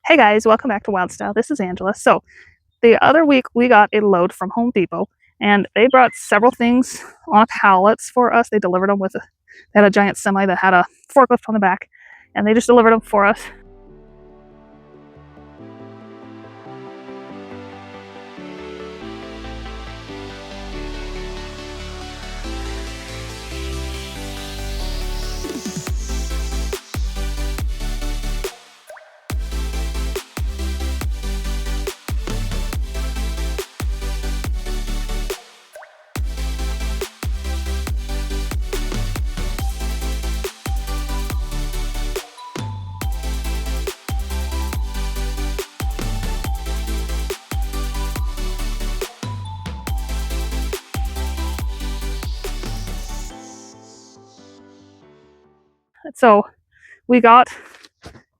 Hey guys, welcome back to Wild Style. This is Angela. So, the other week we got a load from Home Depot and they brought several things on pallets for us. They delivered them they had a giant semi that had a forklift on the back and they just delivered them for us. So, we got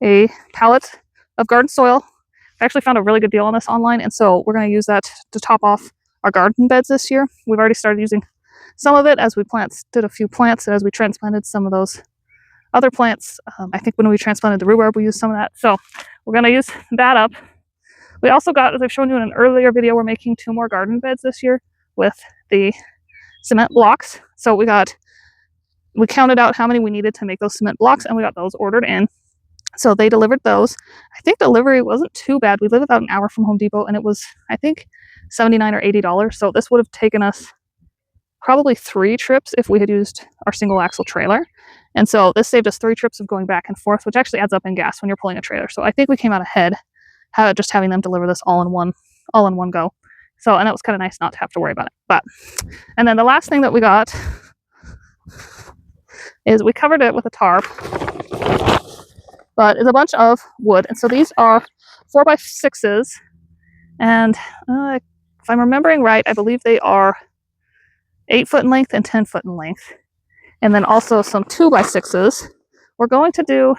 a pallet of garden soil. I actually found a really good deal on this online, and so we're going to use that to top off our garden beds this year. We've already started using some of it as we did a few plants, and as we transplanted some of those other plants. I think when we transplanted the rhubarb, we used some of that. So we're going to use that up. We also got, as I've shown you in an earlier video, we're making 2 more garden beds this year with the cement blocks. So we counted out how many we needed to make those cement blocks, and we got those ordered in. So they delivered those. I think delivery wasn't too bad. We live about an hour from Home Depot, and it was, I think, $79 or $80. So this would have taken us probably 3 trips if we had used our single axle trailer. And so this saved us 3 trips of going back and forth, which actually adds up in gas when you're pulling a trailer. So I think we came out ahead, just having them deliver this all in one go. So, and that was kind of nice not to have to worry about it. And then the last thing that we got is we covered it with a tarp, but it's a bunch of wood. And so these are 4x6s, and if I'm remembering right, I believe they are 8 foot in length and 10 foot in length. And then also some 2x6s. We're going to do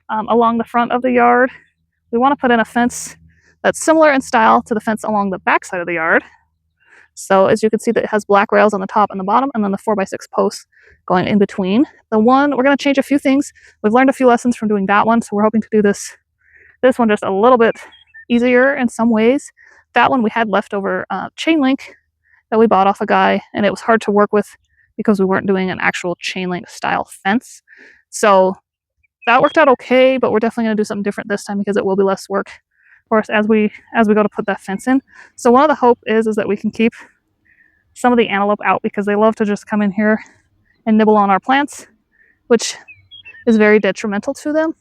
along the front of the yard. We want to put in a fence that's similar in style to the fence along the back side of the yard. So as you can see, that it has black rails on the top and the bottom, and then the 4x6 posts going in between. We're going to change a few things. We've learned a few lessons from doing that one, so we're hoping to do this one just a little bit easier in some ways. That one we had leftover chain link that we bought off a guy, and it was hard to work with because we weren't doing an actual chain link style fence. So that worked out okay, but we're definitely going to do something different this time because it will be less work for us as we go to put that fence in. So one of the hope is that we can keep some of the antelope out because they love to just come in here and nibble on our plants, which is very detrimental to them.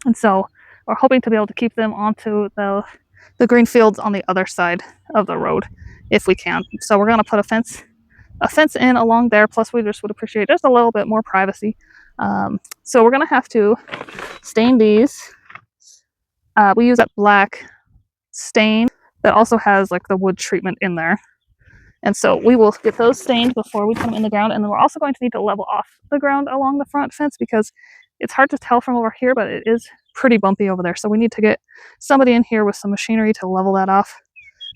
And so we're hoping to be able to keep them onto the green fields on the other side of the road if we can. So we're going to put a fence in along there. Plus we just would appreciate just a little bit more privacy. So we're going to have to stain these. We use that black stain that also has like the wood treatment in there. And so we will get those stained before we put them in the ground. And then we're also going to need to level off the ground along the front fence because it's hard to tell from over here, but it is pretty bumpy over there. So we need to get somebody in here with some machinery to level that off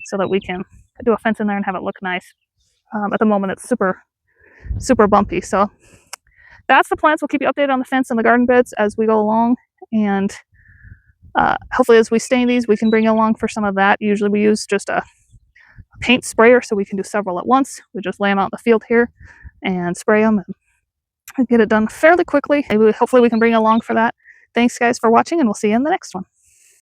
so that we can do a fence in there and have it look nice. At the moment, it's super, super bumpy. So that's the plans. We'll keep you updated on the fence and the garden beds as we go along. And hopefully as we stain these, we can bring you along for some of that. Usually we use just a paint sprayer so we can do several at once. We just lay them out in the field here and spray them and get it done fairly quickly. Hopefully we can bring you along for that. Thanks guys for watching, and we'll see you in the next one.